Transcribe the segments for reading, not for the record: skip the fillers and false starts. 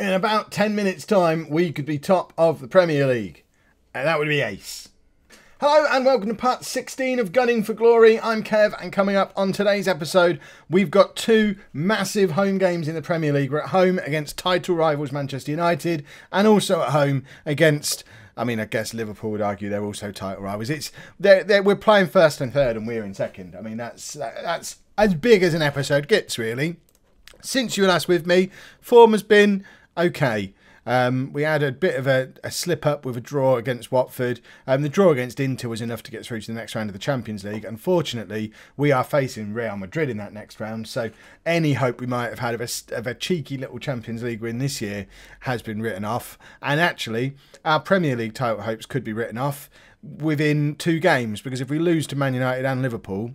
In about 10 minutes time, we could be top of the Premier League. And that would be ace. Hello and welcome to part 16 of Gunning for Glory. I'm Kev, and coming up on today's episode, we've got two massive home games in the Premier League. We're at home against title rivals Manchester United, and also at home against, I guess Liverpool would argue they're also title rivals. We're playing first and third and we're in second. That's as big as an episode gets, really. Since you were last with me, form has been okay. We had a bit of a slip up with a draw against Watford. The draw against Inter was enough to get through to the next round of the Champions League. Unfortunately, we are facing Real Madrid in that next round, so any hope we might have had of a cheeky little Champions League win this year has been written off. And actually, our Premier League title hopes could be written off within 2 games, because if we lose to Man Utd and Liverpool,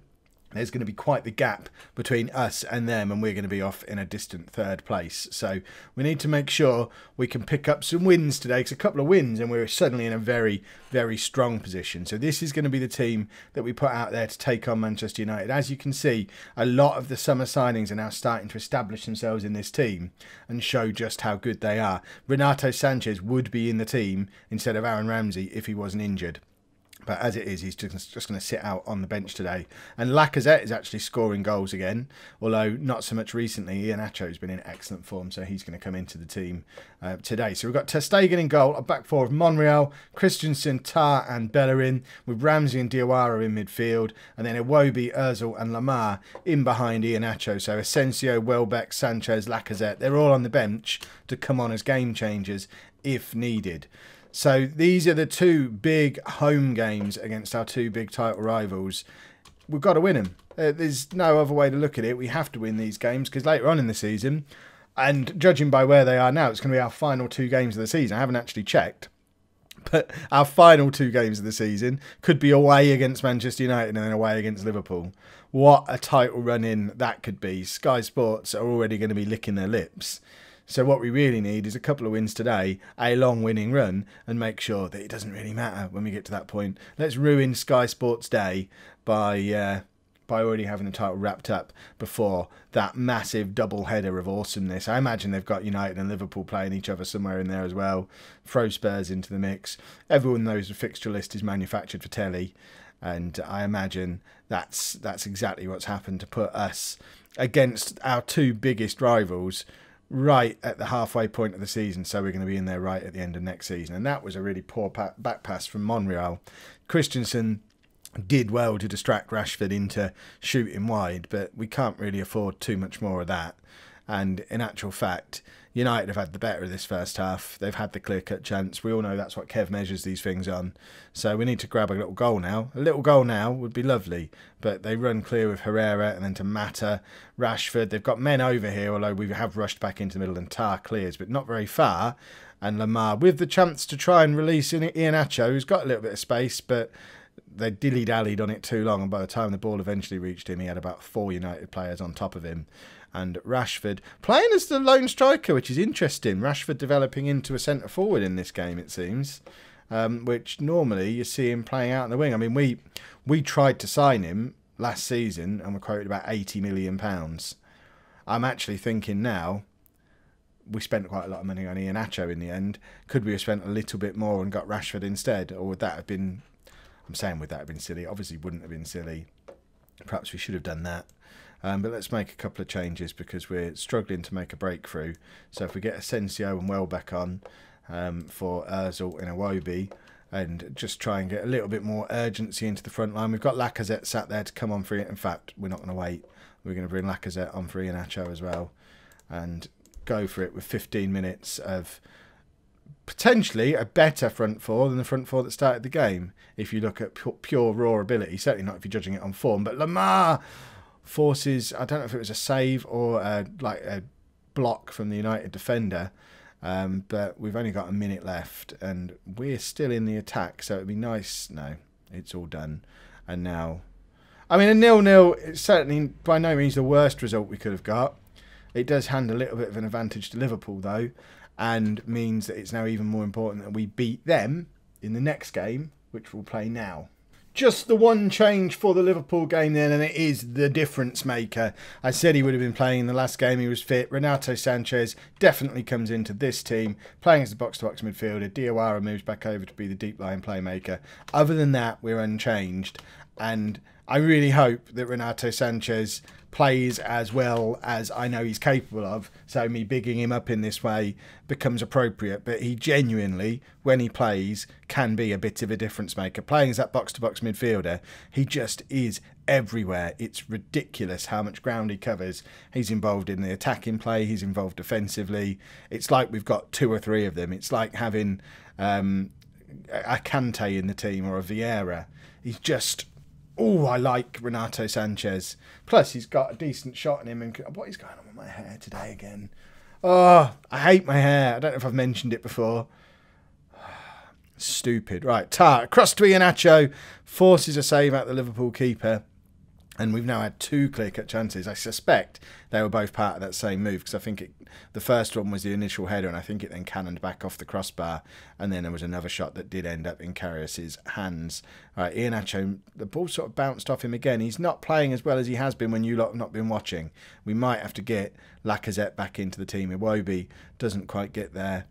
there's going to be quite the gap between us and them, and we're going to be off in a distant 3rd place. So we need to make sure we can pick up some wins today, because a couple of wins and we're suddenly in a very, very strong position. So this is going to be the team that we put out there to take on Manchester United. As you can see, a lot of the summer signings are now starting to establish themselves in this team and show just how good they are. Renato Sanchez would be in the team instead of Aaron Ramsey if he wasn't injured. But as it is, he's just going to sit out on the bench today. And Lacazette is actually scoring goals again, although not so much recently. Iheanacho's been in excellent form, so he's going to come into the team today. So we've got Ter Stegen in goal, a back four of Monreal, Christensen, Tar and Bellerin, with Ramsey and Diawara in midfield, and then Iwobi, Ozil and Lamar in behind Iheanacho. So Asensio, Welbeck, Sanchez, Lacazette, they're all on the bench to come on as game changers if needed. So these are the 2 big home games against our 2 big title rivals. We've got to win them. There's no other way to look at it. We have to win these games, because later on in the season, and judging by where they are now, it's going to be our final 2 games of the season. I haven't actually checked, but our final 2 games of the season could be away against Manchester United and then away against Liverpool. What a title run-in that could be. Sky Sports are already going to be licking their lips. So what we really need is a couple of wins today, a long winning run, and make sure that it doesn't really matter when we get to that point. Let's ruin Sky Sports Day by already having the title wrapped up before that massive double header of awesomeness. I imagine they've got United and Liverpool playing each other somewhere in there as well. Throw Spurs into the mix. Everyone knows the fixture list is manufactured for telly, and I imagine that's exactly what's happened to put us against our 2 biggest rivals right at the halfway point of the season, so we're going to be in there right at the end of next season. And that was a really poor back pass from Monreal. Christensen did well to distract Rashford into shooting wide, but we can't really afford too much more of that. And in actual fact, United have had the better of this first half. They've had the clear-cut chance. We all know that's what Kev measures these things on. So we need to grab a little goal now. A little goal now would be lovely. But they run clear with Herrera and then to Mata, Rashford. They've got men over here, although we have rushed back into the middle, and Tar clears, but not very far. And Lamar with the chance to try and release Iheanacho, who's got a little bit of space, but they dilly-dallied on it too long. And by the time the ball eventually reached him, he had about 4 United players on top of him. And Rashford playing as the lone striker, which is interesting. Rashford developing into a centre forward in this game, it seems, which normally you see him playing out in the wing. We tried to sign him last season and were quoted about £80 million. I'm actually thinking now, we spent quite a lot of money on Iheanacho in the end. Could we have spent a little bit more and got Rashford instead? Or would that have been, I'm saying would that have been silly? Obviously wouldn't have been silly. Perhaps we should have done that. But let's make a couple of changes, because we're struggling to make a breakthrough. So if we get Asensio and Welbeck on for Ozil and Iwobi, and just try and get a little bit more urgency into the front line. We've got Lacazette sat there to come on for it. In fact, we're not going to wait. We're going to bring Lacazette on for Iheanacho as well, and go for it with 15 minutes of potentially a better front 4 than the front 4 that started the game, if you look at pure raw ability. Certainly not if you're judging it on form. But Lamar forces, I don't know if it was a save or like a block from the United defender, but we've only got a minute left and we're still in the attack, so it'd be nice. No, it's all done. And now, a 0-0 is certainly by no means the worst result we could have got. It does hand a little bit of an advantage to Liverpool though, and means that it's now even more important that we beat them in the next game, which we'll play now. just the one change for the Liverpool game then, and it is the difference maker. I said he would have been playing in the last game. He was fit. Renato Sanchez definitely comes into this team, playing as a box-to-box midfielder. Diawara moves back over to be the deep-line playmaker. Other than that, we're unchanged. And I really hope that Renato Sanchez plays as well as I know he's capable of, so me bigging him up in this way becomes appropriate. But he genuinely, when he plays, can be a bit of a difference maker. Playing as that box-to-box midfielder, he just is everywhere. It's ridiculous how much ground he covers. He's involved in the attacking play, he's involved defensively. It's like we've got 2 or 3 of them. It's like having a Kante in the team or a Vieira. He's just... Oh, I like Renato Sanchez. Plus, he's got a decent shot in him. And what is going on with my hair today again? Oh, I hate my hair. I don't know if I've mentioned it before. Stupid. Right, across to Iheanacho. Forces a save out the Liverpool keeper. And we've now had 2 clear-cut chances. I suspect they were both part of that same move, because I think the first one was the initial header, and I think it then cannoned back off the crossbar. And then there was another shot that did end up in Karius's hands. All right, Iheanacho, the ball sort of bounced off him again. He's not playing as well as he has been when you lot have not been watching. We might have to get Lacazette back into the team. Iwobi doesn't quite get there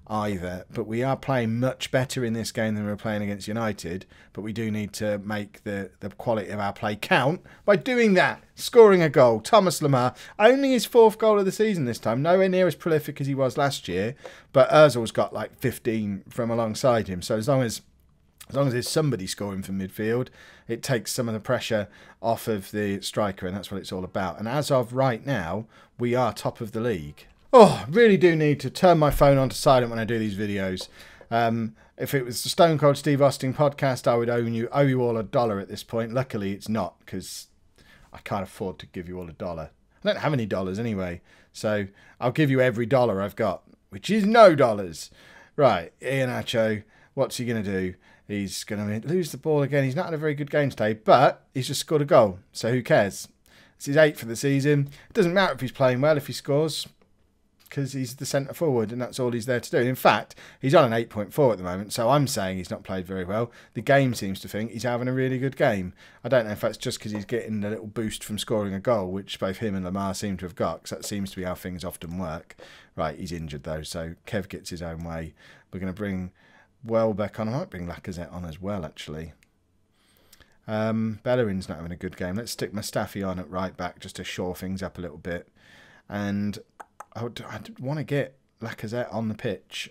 either, but we are playing much better in this game than we were playing against United. But we do need to make the quality of our play count by doing that, scoring a goal. Thomas Lemar, only his 4th goal of the season this time, nowhere near as prolific as he was last year, but Ozil's got like 15 from alongside him. So as long as there's somebody scoring from midfield, it takes some of the pressure off of the striker, and that's what it's all about. And as of right now, we are top of the league. Oh, really do need to turn my phone on to silent when I do these videos. If it was the Stone Cold Steve Austin podcast, I would owe you all $1 at this point. Luckily, it's not, because I can't afford to give you all $1. I don't have any dollars anyway, so I'll give you every dollar I've got, which is no dollars. Right, Iheanacho, what's he going to do? He's going to lose the ball again. He's not had a very good game today, but he's just scored a goal, so who cares? It's his 8th for the season. It doesn't matter if he's playing well if he scores, because he's the centre forward and that's all he's there to do. And in fact, he's on an 8.4 at the moment, so I'm saying he's not played very well. The game seems to think he's having a really good game. I don't know if that's just because he's getting a little boost from scoring a goal, which both him and Lemar seem to have got, because that seems to be how things often work. Right, he's injured though, so Kev gets his own way. We're going to bring Welbeck on. I might bring Lacazette on as well, actually. Bellerin's not having a good game. Let's stick Mustafi on at right back just to shore things up a little bit. And I want to get Lacazette on the pitch.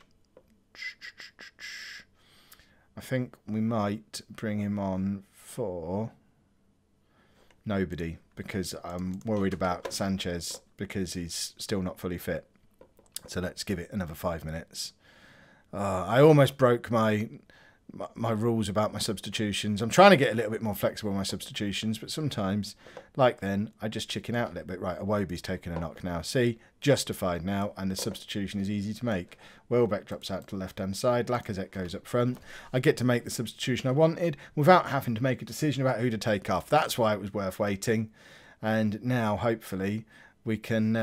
I think we might bring him on for nobody, because I'm worried about Sanchez because he's still not fully fit. So let's give it another 5 minutes. I almost broke my rules about my substitutions. I'm trying to get a little bit more flexible with my substitutions, but sometimes, like then, I just chicken out a little bit. Right, Iwobi's taken a knock now. See, justified now, and the substitution is easy to make. Welbeck drops out to the left-hand side. Lacazette goes up front. I get to make the substitution I wanted without having to make a decision about who to take off. That's why it was worth waiting. And now, hopefully, we can...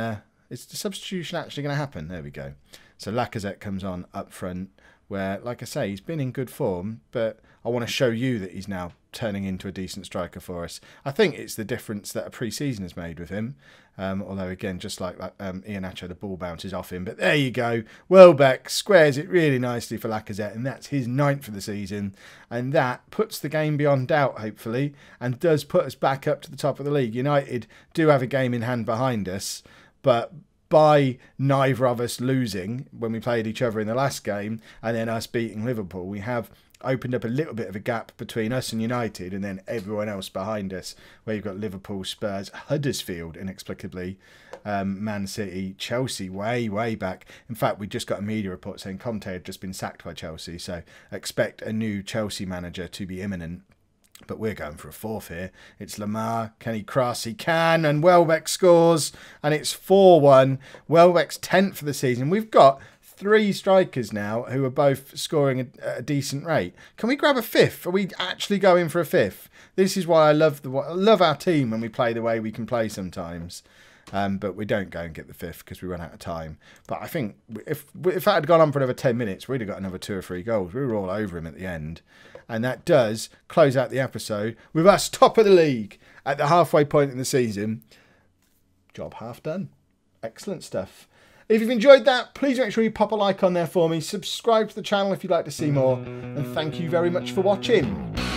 is the substitution actually going to happen? There we go. So Lacazette comes on up front, where, like I say, he's been in good form, but I want to show you that he's now turning into a decent striker for us. I think it's the difference that a pre-season has made with him. Although, again, just like that, Iheanacho, the ball bounces off him. But there you go. Welbeck squares it really nicely for Lacazette, and that's his 9th for the season. And that puts the game beyond doubt, hopefully, and does put us back up to the top of the league. United do have a game in hand behind us, but... by neither of us losing when we played each other in the last game and then us beating Liverpool, we have opened up a little bit of a gap between us and United and then everyone else behind us, where you've got Liverpool, Spurs, Huddersfield, inexplicably, Man City, Chelsea, way back. In fact, we just got a media report saying Conte had just been sacked by Chelsea, so expect a new Chelsea manager to be imminent. But we're going for a 4th here. It's Lemar. Can he cross? He can. And Welbeck scores. And it's 4-1. Welbeck's 10th for the season. We've got 3 strikers now who are both scoring at a decent rate. Can we grab a 5th? Are we actually going for a 5th? This is why I love our team when we play the way we can play sometimes. But we don't go and get the 5th because we run out of time. But I think if that had gone on for another 10 minutes, we'd have got another 2 or 3 goals. We were all over him at the end. And that does close out the episode with us top of the league at the halfway point in the season. Job half done. Excellent stuff. If you've enjoyed that, please make sure you pop a like on there for me. Subscribe to the channel if you'd like to see more. And thank you very much for watching.